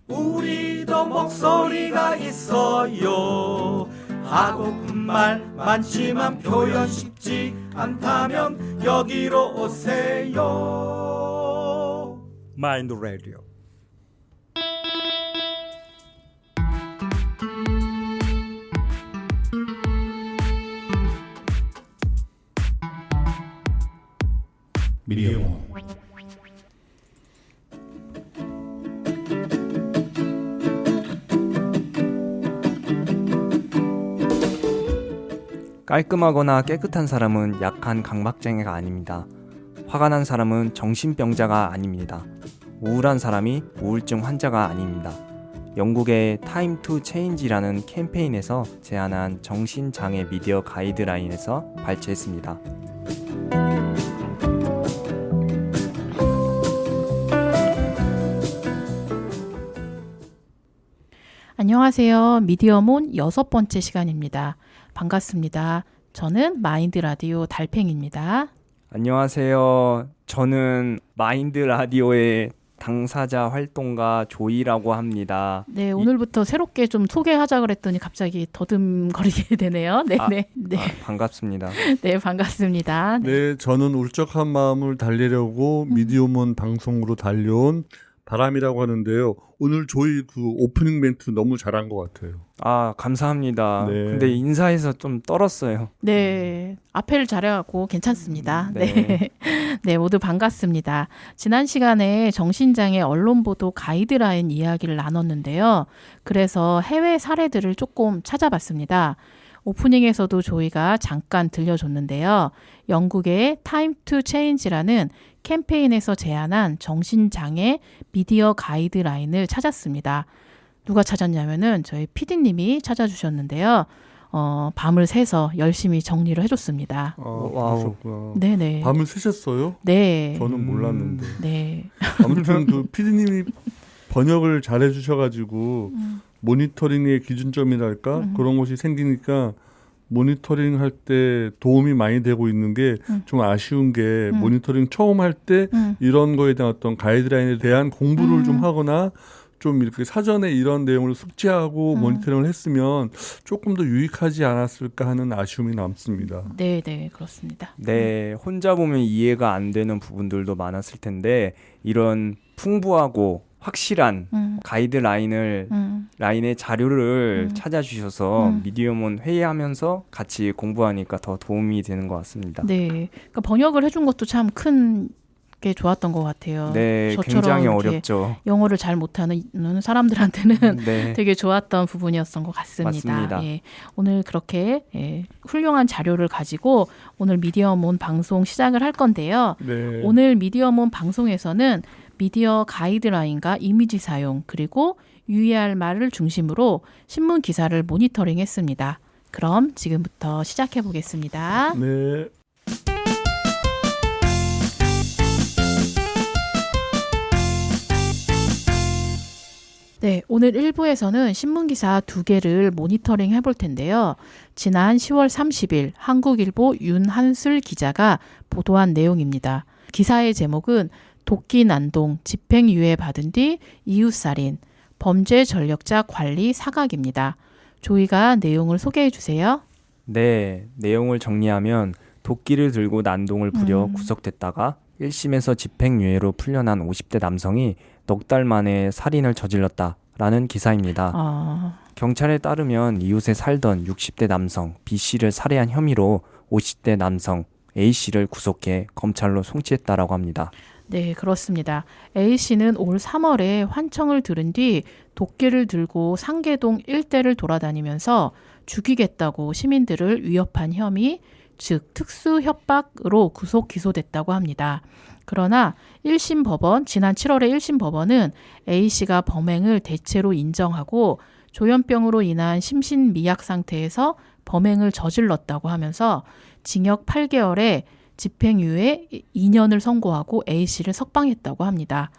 우리도 목소리가 있어요. 하고픈 말 많지만 표현 쉽지 않다면 여기로 오세요. 마인드 라디오. 미디어 깔끔하거나 깨끗한 사람은 약한 강박장애가 아닙니다. 화가 난 사람은 정신병자가 아닙니다. 우울한 사람이 우울증 환자가 아닙니다. 영국의 타임 투 체인지라는 캠페인에서 제안한 정신장애 미디어 가이드라인에서 발췌했습니다. 안녕하세요. 미디어몬 6번째 시간입니다. 반갑습니다. 저는 마인드 라디오 달팽입니다. 안녕하세요. 저는 마인드 라디오의 당사자 활동가 조이라고 합니다. 네, 오늘부터 새롭게 좀 소개하자 그랬더니 갑자기 더듬거리게 되네요. 네. 반갑습니다. 네, 반갑습니다. 네, 저는 울적한 마음을 달래려고 미디어몬 방송으로 달려온 바람이라고 하는데요. 오늘 조이 그 오프닝 멘트 너무 잘한 것 같아요. 아, 감사합니다. 네. 근데 인사에서 좀 떨었어요. 네, 앞에를 잘해갖고 괜찮습니다. 네. 네. 네, 모두 반갑습니다. 지난 시간에 정신장애 언론보도 가이드라인 이야기를 나눴는데요. 그래서 해외 사례들을 조금 찾아봤습니다. 오프닝에서도 조이가 잠깐 들려줬는데요. 영국의 타임 투 체인지라는 캠페인에서 제안한 정신장애 미디어 가이드라인을 찾았습니다. 누가 찾았냐면은 저희 PD님이 찾아주셨는데요. 밤을 새서 열심히 정리를 해줬습니다. 와우. 그러셨구나. 네네. 밤을 새셨어요? 네. 저는 몰랐는데. 네. 아무튼 그 PD님이 번역을 잘 해주셔가지고 모니터링의 기준점이랄까 그런 것이 생기니까 모니터링 할 때 도움이 많이 되고 있는 게 좀 아쉬운 게 모니터링 처음 할 때 이런 거에 대한 어떤 가이드라인에 대한 공부를 좀 하거나 좀 이렇게 사전에 이런 내용을 숙지하고 모니터링을 했으면 조금 더 유익하지 않았을까 하는 아쉬움이 남습니다. 네, 그렇습니다. 네, 혼자 보면 이해가 안 되는 부분들도 많았을 텐데 이런 풍부하고 확실한 가이드라인의 자료를 찾아주셔서 미디어몬 회의하면서 같이 공부하니까 더 도움이 되는 것 같습니다. 네. 그러니까 번역을 해준 것도 참 큰 게 좋았던 것 같아요. 네, 저처럼 굉장히 이렇게 어렵죠. 영어를 잘 못하는 사람들한테는 네, 되게 좋았던 부분이었던 것 같습니다. 맞습니다. 예, 오늘 그렇게 훌륭한 자료를 가지고 오늘 미디어몬 방송 시작을 할 건데요. 네. 오늘 미디어몬 방송에서는 미디어 가이드라인과 이미지 사용 그리고 유의할 말을 중심으로 신문 기사를 모니터링했습니다. 그럼 지금부터 시작해 보겠습니다. 네. 네, 오늘 1부에서는 신문기사 2개를 모니터링 해볼 텐데요. 지난 10월 30일 한국일보 윤한술 기자가 보도한 내용입니다. 기사의 제목은 도끼 난동 집행유예 받은 뒤 이웃살인 범죄 전력자 관리 사각입니다. 조이가 내용을 소개해 주세요. 네, 내용을 정리하면 도끼를 들고 난동을 부려 구속됐다가 1심에서 집행유예로 풀려난 50대 남성이 넉 달 만에 살인을 저질렀다라는 기사입니다. 경찰에 따르면 이웃에 살던 60대 남성 B씨를 살해한 혐의로 50대 남성 A씨를 구속해 검찰로 송치했다라고 합니다. 네, 그렇습니다. A씨는 올 3월에 환청을 들은 뒤 도끼를 들고 상계동 일대를 돌아다니면서 죽이겠다고 시민들을 위협한 혐의, 즉 특수 협박으로 구속 기소됐다고 합니다. 그러나 1심 법원, 지난 7월에 1심 법원은 A씨가 범행을 대체로 인정하고 조현병으로 인한 심신미약 상태에서 범행을 저질렀다고 하면서 징역 8개월에 집행유예 2년을 선고하고 A씨를 석방했다고 합니다.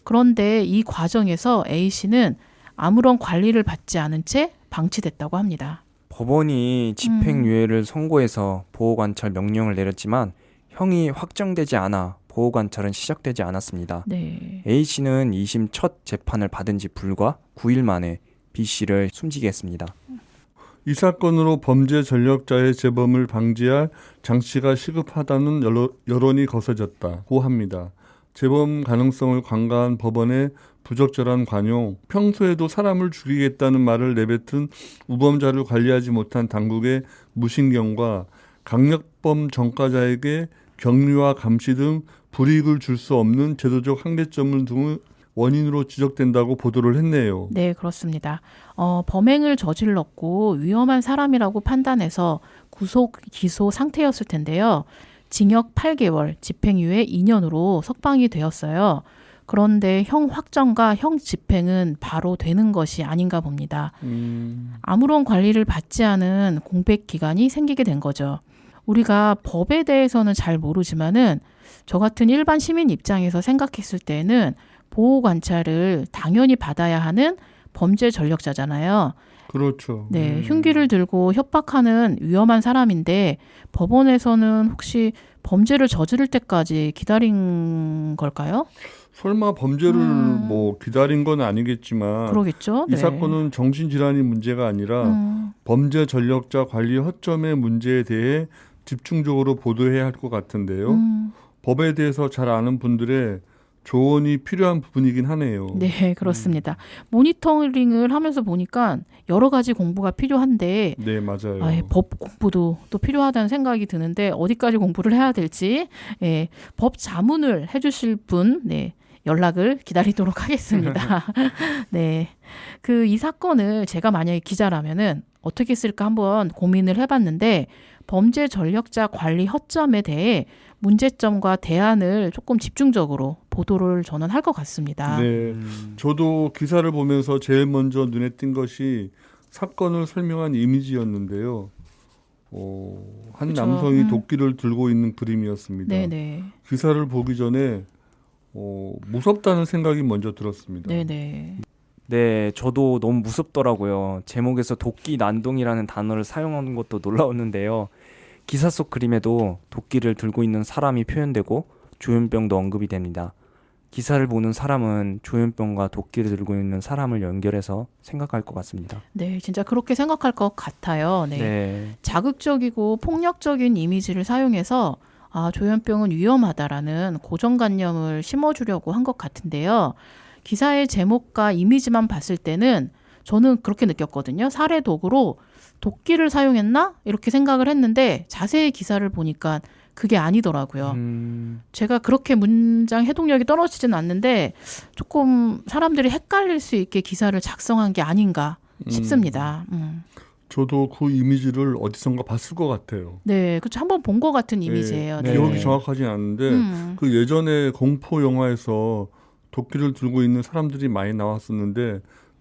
그런데 이 과정에서 A씨는 아무런 관리를 받지 않은 채 방치됐다고 합니다. 법원이 집행유예를 선고해서 보호관찰 명령을 내렸지만 형이 확정되지 않아 보호관찰은 시작되지 않았습니다. 네. A씨는 2심 첫 재판을 받은 지 불과 9일 만에 B씨를 숨지게 했습니다. 이 사건으로 범죄 전력자의 재범을 방지할 장치가 시급하다는 여론이 거세졌다고 합니다. 재범 가능성을 간과한 법원의 부적절한 관용, 평소에도 사람을 죽이겠다는 말을 내뱉은 우범자를 관리하지 못한 당국의 무신경과 강력범 전과자에게 격리와 감시 등 불이익을 줄 수 없는 제도적 한계점을 등을 원인으로 지적된다고 보도를 했네요. 네, 그렇습니다. 범행을 저질렀고 위험한 사람이라고 판단해서 구속 기소 상태였을 텐데요. 징역 8개월, 집행유예 2년으로 석방이 되었어요. 그런데 형 확정과 형 집행은 바로 되는 것이 아닌가 봅니다. 아무런 관리를 받지 않은 공백 기간이 생기게 된 거죠. 우리가 법에 대해서는 잘 모르지만은 저 같은 일반 시민 입장에서 생각했을 때는 보호 관찰을 당연히 받아야 하는 범죄 전력자잖아요. 그렇죠. 네, 흉기를 들고 협박하는 위험한 사람인데 법원에서는 혹시 범죄를 저지를 때까지 기다린 걸까요? 설마 범죄를 뭐 기다린 건 아니겠지만 그러겠죠. 이 사건은 정신질환이 문제가 아니라 범죄 전력자 관리 허점의 문제에 대해 집중적으로 보도해야 할 것 같은데요. 법에 대해서 잘 아는 분들의 조언이 필요한 부분이긴 하네요. 네, 그렇습니다. 모니터링을 하면서 보니까 여러 가지 공부가 필요한데 네, 맞아요. 법 공부도 또 필요하다는 생각이 드는데 어디까지 공부를 해야 될지 법 자문을 해주실 분 연락을 기다리도록 하겠습니다. 네, 이 사건을 제가 만약에 기자라면은 어떻게 쓸까 한번 고민을 해봤는데 범죄 전력자 관리 허점에 대해 문제점과 대안을 조금 집중적으로 보도를 저는 할 것 같습니다. 네, 저도 기사를 보면서 제일 먼저 눈에 띈 것이 사건을 설명한 이미지였는데요. 한 그쵸. 남성이 도끼를 들고 있는 그림이었습니다. 네네. 기사를 보기 전에 무섭다는 생각이 먼저 들었습니다. 네네. 네, 저도 너무 무섭더라고요. 제목에서 도끼 난동이라는 단어를 사용하는 것도 놀라웠는데요. 기사 속 그림에도 도끼를 들고 있는 사람이 표현되고 조현병도 언급이 됩니다. 기사를 보는 사람은 조현병과 도끼를 들고 있는 사람을 연결해서 생각할 것 같습니다. 네, 진짜 그렇게 생각할 것 같아요. 네. 자극적이고 폭력적인 이미지를 사용해서 조현병은 위험하다라는 고정관념을 심어주려고 한 것 같은데요. 기사의 제목과 이미지만 봤을 때는 저는 그렇게 느꼈거든요. 살해 도구로 도끼를 사용했나? 이렇게 생각을 했는데 자세히 기사를 보니까 그게 아니더라고요. 제가 그렇게 문장 해독력이 떨어지진 않는데 조금 사람들이 헷갈릴 수 있게 기사를 작성한 게 아닌가 싶습니다. 저도 그 이미지를 어디선가 봤을 것 같아요. 네, 그렇죠. 한번 본 것 같은 이미지예요. 네. 기억이 정확하진 않은데 그 예전에 공포 영화에서 도끼를 들고 있는 사람들이 많이 나왔었는데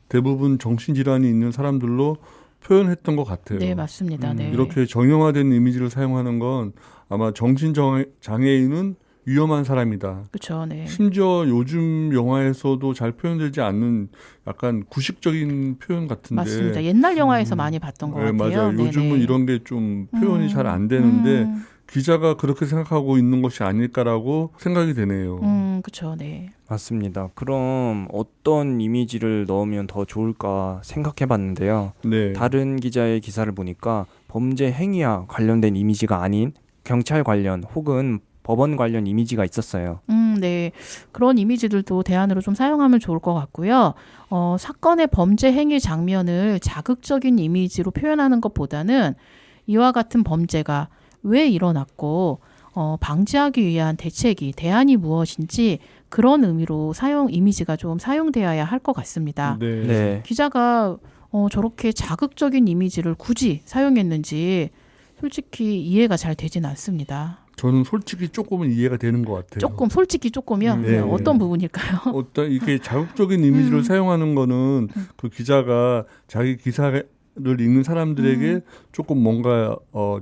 대부분 정신질환이 있는 사람들로 표현했던 것 같아요. 네, 맞습니다. 네. 이렇게 정형화된 이미지를 사용하는 건 아마 정신장애인은 위험한 사람이다. 그렇죠. 네. 심지어 요즘 영화에서도 잘 표현되지 않는 약간 구식적인 표현 같은데. 맞습니다. 옛날 영화에서 많이 봤던 것 네, 같아요. 맞아요. 요즘은 네네. 이런 게 좀 표현이 잘 안 되는데 기자가 그렇게 생각하고 있는 것이 아닐까라고 생각이 되네요. 그렇죠. 네. 맞습니다. 그럼 어떤 이미지를 넣으면 더 좋을까 생각해 봤는데요. 네. 다른 기자의 기사를 보니까 범죄 행위와 관련된 이미지가 아닌 경찰 관련 혹은 법원 관련 이미지가 있었어요. 네. 그런 이미지들도 대안으로 좀 사용하면 좋을 것 같고요. 사건의 범죄 행위 장면을 자극적인 이미지로 표현하는 것보다는 이와 같은 범죄가 왜 일어났고 방지하기 위한 대책이 대안이 무엇인지 그런 의미로 이미지가 좀 사용되어야 할 것 같습니다. 네. 네. 기자가 저렇게 자극적인 이미지를 굳이 사용했는지 솔직히 이해가 잘 되진 않습니다. 저는 솔직히 조금은 이해가 되는 것 같아요. 솔직히 조금이요? 네. 어떤 부분일까요? 어떤 이게 자극적인 이미지를 사용하는 거는 그 기자가 자기 기사에 읽는 사람들에게 조금 뭔가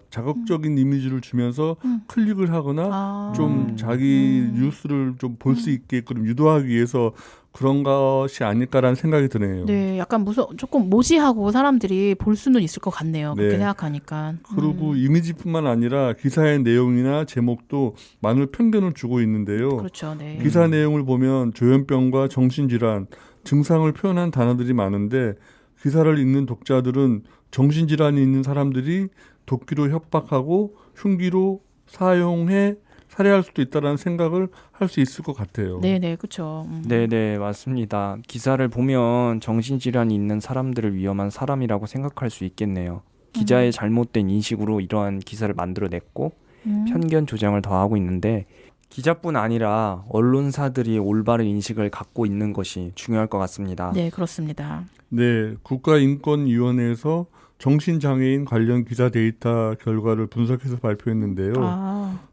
자극적인 이미지를 주면서 클릭을 하거나 좀 자기 뉴스를 좀 볼 수 있게끔 유도하기 위해서 그런 것이 아닐까라는 생각이 드네요. 네, 약간 조금 모지하고 사람들이 볼 수는 있을 것 같네요. 그렇게 네. 생각하니까. 그리고 이미지뿐만 아니라 기사의 내용이나 제목도 많은 편견을 주고 있는데요. 그렇죠. 네. 기사 내용을 보면 조현병과 정신질환, 증상을 표현한 단어들이 많은데 기사를 읽는 독자들은 정신질환이 있는 사람들이 도끼로 협박하고 흉기로 사용해 살해할 수도 있다는 생각을 할 수 있을 것 같아요. 네네, 그렇죠. 네네, 맞습니다. 기사를 보면 정신질환이 있는 사람들을 위험한 사람이라고 생각할 수 있겠네요. 기자의 잘못된 인식으로 이러한 기사를 만들어냈고 편견 조장을 더하고 있는데 기자뿐 아니라 언론사들이 올바른 인식을 갖고 있는 것이 중요할 것 같습니다. 네, 그렇습니다. 네, 국가인권위원회에서 정신장애인 관련 기사 데이터 결과를 분석해서 발표했는데요.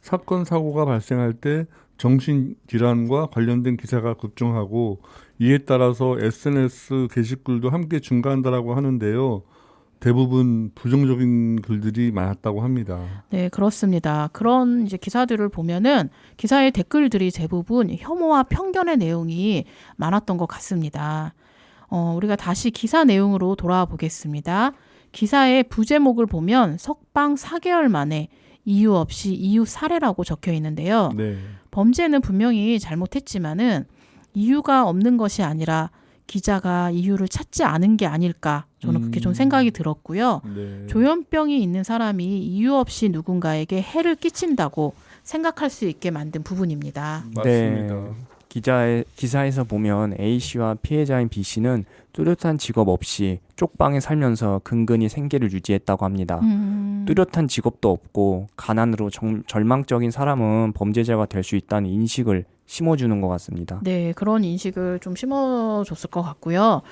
사건 사고가 발생할 때 정신질환과 관련된 기사가 급증하고 이에 따라서 SNS 게시글도 함께 증가한다라고 하는데요. 대부분 부정적인 글들이 많았다고 합니다. 네, 그렇습니다. 그런 이제 기사들을 보면은 기사의 댓글들이 대부분 혐오와 편견의 내용이 많았던 것 같습니다. 우리가 다시 기사 내용으로 돌아와 보겠습니다. 기사의 부제목을 보면 석방 4개월 만에 이유 없이 이유 살해라고 적혀 있는데요. 네. 범죄는 분명히 잘못했지만은 이유가 없는 것이 아니라 기자가 이유를 찾지 않은 게 아닐까 저는 그렇게 좀 생각이 들었고요. 네. 조현병이 있는 사람이 이유 없이 누군가에게 해를 끼친다고 생각할 수 있게 만든 부분입니다. 맞습니다. 기사에서 보면 A씨와 피해자인 B씨는 뚜렷한 직업 없이 쪽방에 살면서 근근히 생계를 유지했다고 합니다. 뚜렷한 직업도 없고 가난으로 절망적인 사람은 범죄자가 될 수 있다는 인식을 심어주는 것 같습니다. 네, 그런 인식을 좀 심어줬을 것 같고요.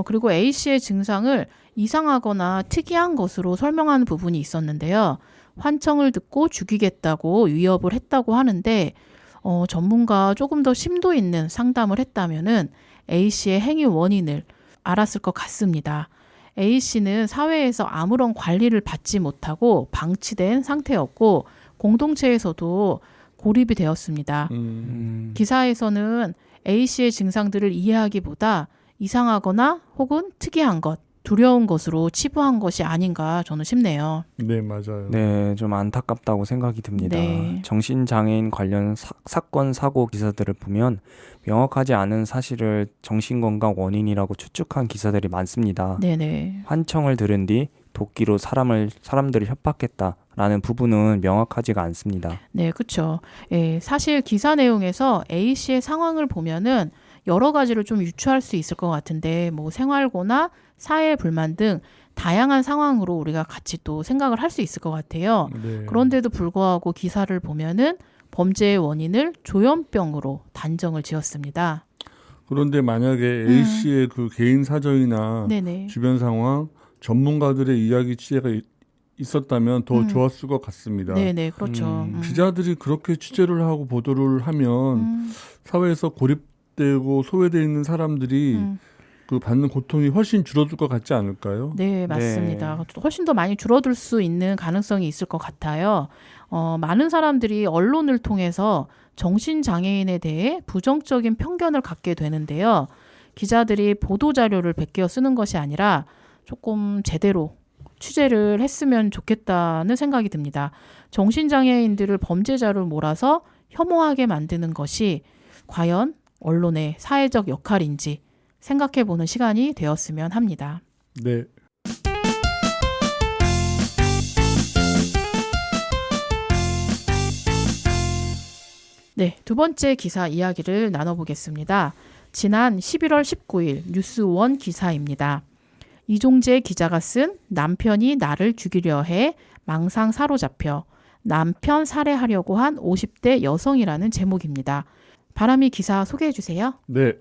그리고 A씨의 증상을 이상하거나 특이한 것으로 설명하는 부분이 있었는데요. 환청을 듣고 죽이겠다고 위협을 했다고 하는데 전문가 조금 더 심도 있는 상담을 했다면은 A씨의 행위 원인을 알았을 것 같습니다. A씨는 사회에서 아무런 관리를 받지 못하고 방치된 상태였고 공동체에서도 고립이 되었습니다. 기사에서는 A씨의 증상들을 이해하기보다 이상하거나 혹은 특이한 것, 두려운 것으로 치부한 것이 아닌가 저는 싶네요. 네, 맞아요. 네, 좀 안타깝다고 생각이 듭니다. 네. 정신장애인 관련 사건, 사고 기사들을 보면 명확하지 않은 사실을 정신건강 원인이라고 추측한 기사들이 많습니다. 네네. 환청을 들은 뒤 도끼로 사람들을 협박했다라는 부분은 명확하지가 않습니다. 네, 그렇죠. 예, 사실 기사 내용에서 A씨의 상황을 보면은 여러 가지를 좀 유추할 수 있을 것 같은데 뭐 생활고나 사회 불만 등 다양한 상황으로 우리가 같이 또 생각을 할 수 있을 것 같아요. 네. 그런데도 불구하고 기사를 보면은 범죄의 원인을 조현병으로 단정을 지었습니다. 그런데 만약에 A씨의 그 개인 사정이나 네네. 주변 상황, 전문가들의 이야기 취재가 있었다면 더 좋았을 것 같습니다. 네네, 그렇죠. 기자들이 그렇게 취재를 하고 보도를 하면 사회에서 고립되고 소외되어 있는 사람들이 그 받는 고통이 훨씬 줄어들 것 같지 않을까요? 네, 맞습니다. 훨씬 더 많이 줄어들 수 있는 가능성이 있을 것 같아요. 많은 사람들이 언론을 통해서 정신장애인에 대해 부정적인 편견을 갖게 되는데요. 기자들이 보도자료를 베껴 쓰는 것이 아니라 조금 제대로 취재를 했으면 좋겠다는 생각이 듭니다. 정신장애인들을 범죄자로 몰아서 혐오하게 만드는 것이 과연 언론의 사회적 역할인지 생각해보는 시간이 되었으면 합니다. 네. 네, 두 번째 기사 이야기를 나눠보겠습니다. 지난 11월 19일 뉴스원 기사입니다. 이종재 기자가 쓴 남편이 나를 죽이려 해 망상 사로잡혀 남편 살해하려고 한 50대 여성이라는 제목입니다. 바람이 기사 소개해 주세요. 네.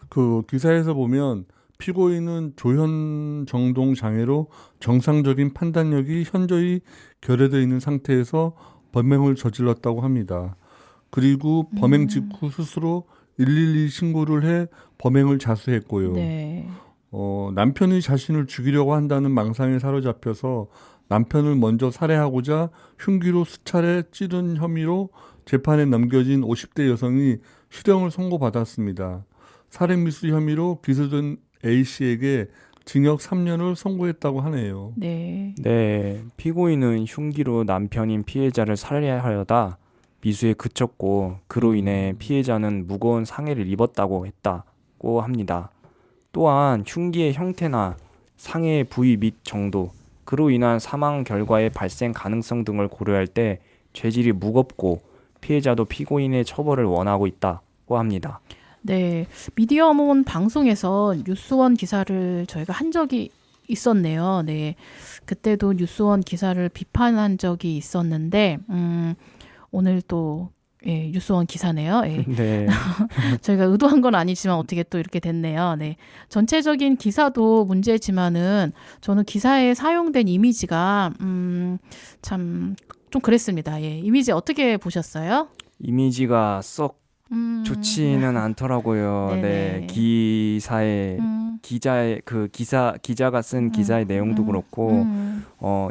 그 기사에서 보면 피고인은 조현정동 장애로 정상적인 판단력이 현저히 결여되어 있는 상태에서 범행을 저질렀다고 합니다. 그리고 범행 직후 스스로 112 신고를 해 범행을 자수했고요. 네. 남편이 자신을 죽이려고 한다는 망상에 사로잡혀서 남편을 먼저 살해하고자 흉기로 수차례 찌른 혐의로 재판에 넘겨진 50대 여성이 실형을 선고받았습니다. 살인미수 혐의로 기소된 A씨에게 징역 3년을 선고했다고 하네요. 네. 네, 피고인은 흉기로 남편인 피해자를 살해하려다 미수에 그쳤고 그로 인해 피해자는 무거운 상해를 입었다고 했다고 합니다. 또한 흉기의 형태나 상해의 부위 및 정도, 그로 인한 사망 결과의 발생 가능성 등을 고려할 때 죄질이 무겁고 피해자도 피고인의 처벌을 원하고 있다고 합니다. 네. 미디어몬 방송에서 뉴스원 기사를 저희가 한 적이 있었네요. 네. 그때도 뉴스원 기사를 비판한 적이 있었는데, 오늘 또, 예, 뉴스원 기사네요. 예. 네, 저희가 의도한 건 아니지만 어떻게 또 이렇게 됐네요. 네. 전체적인 기사도 문제지만은 저는 기사에 사용된 이미지가, 참, 좀 그랬습니다. 예. 이미지 어떻게 보셨어요? 이미지가 썩 좋지는 않더라고요. 네네. 네, 기사에 기자가 쓴 기사의 내용도 그렇고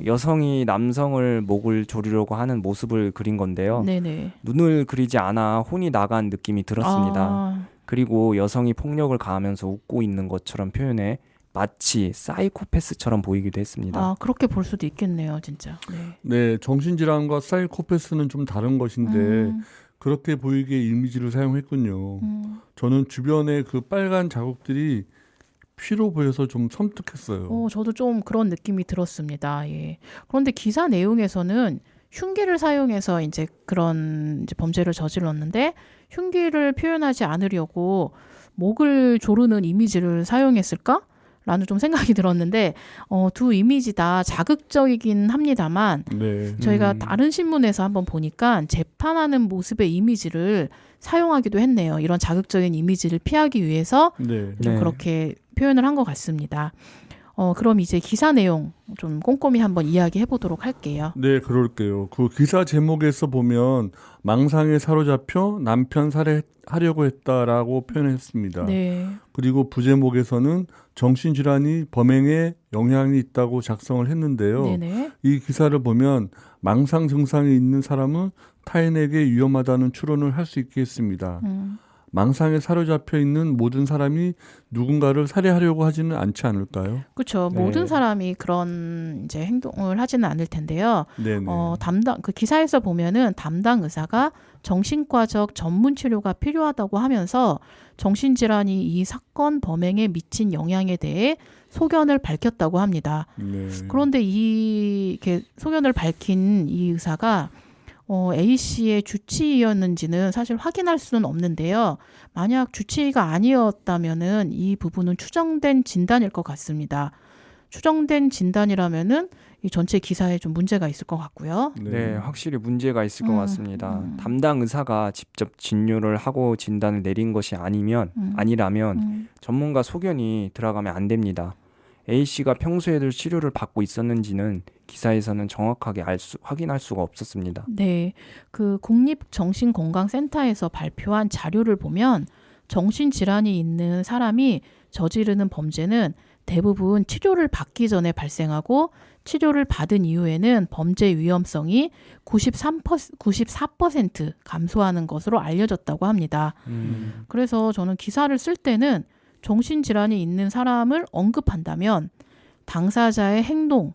여성이 남성을 목을 조르려고 하는 모습을 그린 건데요. 네네. 눈을 그리지 않아 혼이 나간 느낌이 들었습니다. 아, 그리고 여성이 폭력을 가하면서 웃고 있는 것처럼 표현해 마치 사이코패스처럼 보이기도 했습니다. 아, 그렇게 볼 수도 있겠네요, 진짜. 네. 네, 정신질환과 사이코패스는 좀 다른 것인데 그렇게 보이게 이미지를 사용했군요. 저는 주변에 그 빨간 자국들이 피로 보여서 좀 섬뜩했어요. 저도 좀 그런 느낌이 들었습니다. 예. 그런데 기사 내용에서는 흉기를 사용해서 이제 그런 이제 범죄를 저질렀는데 흉기를 표현하지 않으려고 목을 조르는 이미지를 사용했을까? 라는 좀 생각이 들었는데 두 이미지 다 자극적이긴 합니다만 네. 저희가 다른 신문에서 한번 보니까 재판하는 모습의 이미지를 사용하기도 했네요. 이런 자극적인 이미지를 피하기 위해서 네. 좀 네. 그렇게 표현을 한 것 같습니다. 그럼 이제 기사 내용 좀 꼼꼼히 한번 이야기해 보도록 할게요. 네, 그럴게요. 그 기사 제목에서 보면 망상에 사로잡혀 남편 살해하려고 했다라고 표현했습니다. 네. 그리고 부제목에서는 정신질환이 범행에 영향이 있다고 작성을 했는데요. 네네. 이 기사를 보면 망상 증상이 있는 사람은 타인에게 위험하다는 추론을 할 수 있겠습니다. 망상에 사로잡혀 있는 모든 사람이 누군가를 살해하려고 하지는 않지 않을까요? 그렇죠. 네. 모든 사람이 그런 이제 행동을 하지는 않을 텐데요. 네네. 그 기사에서 보면은 담당 의사가 정신과적 전문 치료가 필요하다고 하면서 정신질환이 이 사건 범행에 미친 영향에 대해 소견을 밝혔다고 합니다. 네. 그런데 이렇게 소견을 밝힌 이 의사가 A 씨의 주치의였는지는 사실 확인할 수는 없는데요. 만약 주치의가 아니었다면은 이 부분은 추정된 진단일 것 같습니다. 추정된 진단이라면은 이 전체 기사에 좀 문제가 있을 것 같고요. 네, 확실히 문제가 있을 것 같습니다. 담당 의사가 직접 진료를 하고 진단을 내린 것이 아니라면 전문가 소견이 들어가면 안 됩니다. A씨가 평소에도 치료를 받고 있었는지는 기사에서는 정확하게 확인할 수가 없었습니다. 네, 그 국립정신건강센터에서 발표한 자료를 보면 정신질환이 있는 사람이 저지르는 범죄는 대부분 치료를 받기 전에 발생하고 치료를 받은 이후에는 범죄 위험성이 94% 감소하는 것으로 알려졌다고 합니다. 그래서 저는 기사를 쓸 때는 정신질환이 있는 사람을 언급한다면 당사자의 행동을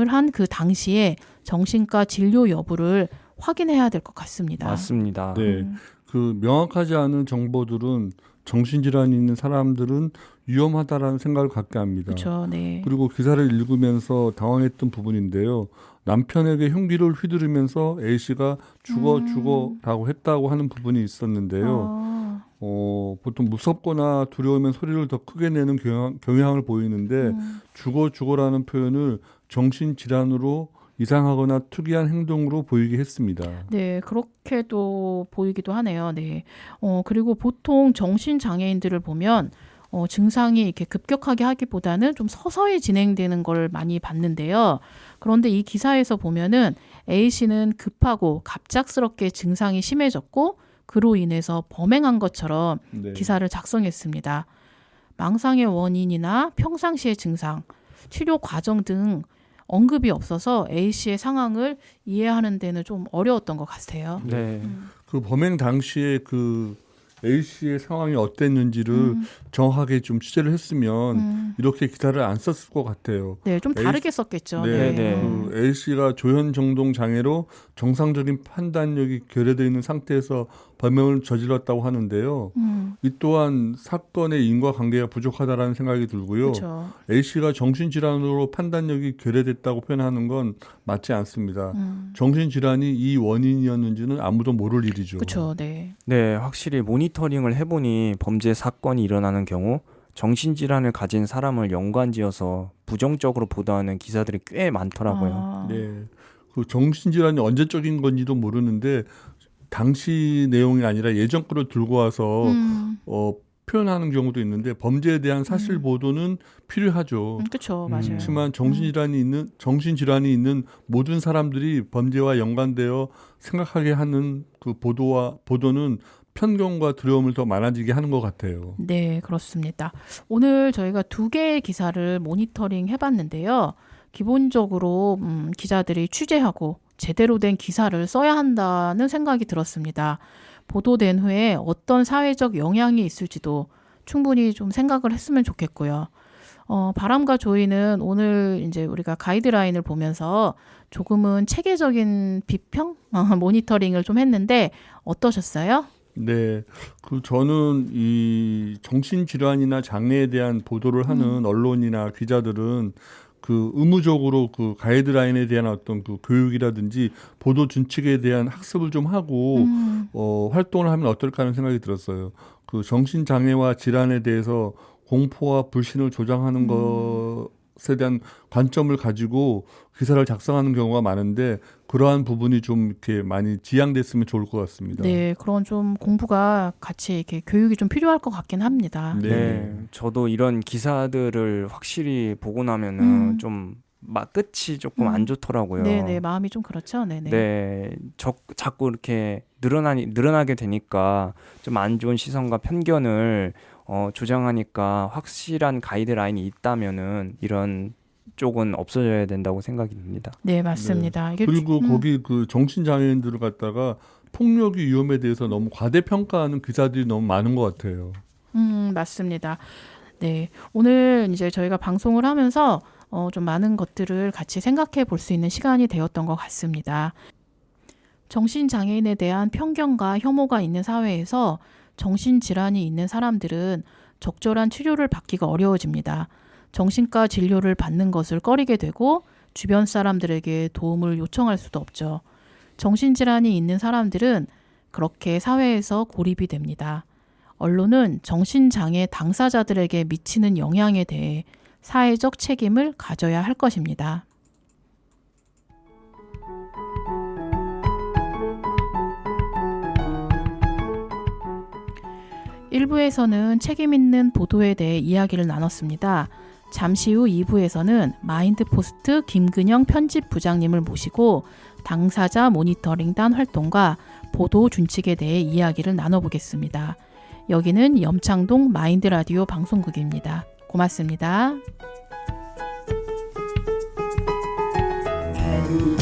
한 그 당시에 정신과 진료 여부를 확인해야 될 것 같습니다. 맞습니다. 네. 그 명확하지 않은 정보들은 정신질환이 있는 사람들은 위험하다라는 생각을 갖게 합니다. 그렇죠. 네. 그리고 기사를 읽으면서 당황했던 부분인데요. 남편에게 흉기를 휘두르면서 A씨가 죽어라고 했다고 하는 부분이 있었는데요. 보통 무섭거나 두려우면 소리를 더 크게 내는 경향을 보이는데 죽어라는 표현을 정신질환으로 이상하거나 특이한 행동으로 보이게 했습니다. 네, 그렇게도 보이기도 하네요. 네. 그리고 보통 정신장애인들을 보면 증상이 이렇게 급격하게 하기보다는 좀 서서히 진행되는 걸 많이 봤는데요. 그런데 이 기사에서 보면은 A씨는 급하고 갑작스럽게 증상이 심해졌고 그로 인해서 범행한 것처럼 네. 기사를 작성했습니다. 망상의 원인이나 평상시의 증상, 치료 과정 등 언급이 없어서 A씨의 상황을 이해하는 데는 좀 어려웠던 것 같아요. 네. 그 범행 당시에 그 A 씨의 상황이 어땠는지를 정확하게 좀 취재를 했으면 이렇게 기사를 안 썼을 것 같아요. 네, 좀 다르게 썼겠죠. 네, 네. 그 A 씨가 조현 정동 장애로 정상적인 판단력이 결여되어 있는 상태에서 범행을 저질렀다고 하는데요. 이 또한 사건의 인과관계가 부족하다라는 생각이 들고요. 그렇죠. A 씨가 정신질환으로 판단력이 결여됐다고 표현하는 건 맞지 않습니다. 정신질환이 이 원인이었는지는 아무도 모를 일이죠. 그렇죠. 네. 네, 확실히 모니터링을 해보니 범죄 사건이 일어나는 경우 정신질환을 가진 사람을 연관지어서 부정적으로 보도하는 기사들이 꽤 많더라고요. 아, 네, 그 정신질환이 언제적인 건지도 모르는데 당시 내용이 아니라 예전 거를 들고 와서 표현하는 경우도 있는데 범죄에 대한 사실 보도는 필요하죠. 그렇죠. 맞아요. 그렇지만 정신질환이 있는 모든 사람들이 범죄와 연관되어 생각하게 하는 그 보도는 편견과 두려움을 더 많아지게 하는 것 같아요. 네, 그렇습니다. 오늘 저희가 2개의 기사를 모니터링 해봤는데요. 기본적으로 기자들이 취재하고 제대로 된 기사를 써야 한다는 생각이 들었습니다. 보도된 후에 어떤 사회적 영향이 있을지도 충분히 좀 생각을 했으면 좋겠고요. 바람과 조이는 오늘 이제 우리가 가이드라인을 보면서 조금은 체계적인 비평 모니터링을 좀 했는데 어떠셨어요? 네, 그 저는 이 정신질환이나 장애에 대한 보도를 하는 언론이나 기자들은 그 의무적으로 그 가이드라인에 대한 어떤 그 교육이라든지 보도 준칙에 대한 학습을 좀 하고 활동을 하면 어떨까 하는 생각이 들었어요. 그 정신장애와 질환에 대해서 공포와 불신을 조장하는 것에 대한 관점을 가지고 기사를 작성하는 경우가 많은데 그러한 부분이 좀 이렇게 많이 지양됐으면 좋을 것 같습니다. 네, 그런 좀 공부가 같이 이렇게 교육이 좀 필요할 것 같긴 합니다. 네, 저도 이런 기사들을 확실히 보고 나면은 좀 끝이 조금 안 좋더라고요. 네, 마음이 좀 그렇죠. 네. 네, 자꾸 이렇게 늘어나게 되니까 좀 안 좋은 시선과 편견을 조장하니까 확실한 가이드라인이 있다면은 이런 쪽은 없어져야 된다고 생각이 듭니다. 네, 맞습니다. 이게 그리고 거기 그 정신장애인들을 갖다가 폭력의 위험에 대해서 너무 과대평가하는 기사들이 너무 많은 것 같아요. 맞습니다. 네, 오늘 이제 저희가 방송을 하면서 좀 많은 것들을 같이 생각해 볼 수 있는 시간이 되었던 것 같습니다. 정신장애인에 대한 편견과 혐오가 있는 사회에서 정신질환이 있는 사람들은 적절한 치료를 받기가 어려워집니다. 정신과 진료를 받는 것을 꺼리게 되고 주변 사람들에게 도움을 요청할 수도 없죠. 정신질환이 있는 사람들은 그렇게 사회에서 고립이 됩니다. 언론은 정신장애 당사자들에게 미치는 영향에 대해 사회적 책임을 가져야 할 것입니다. 일부에서는 책임 있는 보도에 대해 이야기를 나눴습니다. 잠시 후 2부에서는 마인드포스트 김근영 편집부장님을 모시고 당사자 모니터링단 활동과 보도 준칙에 대해 이야기를 나눠보겠습니다. 여기는 염창동 마인드라디오 방송국입니다. 고맙습니다. 하루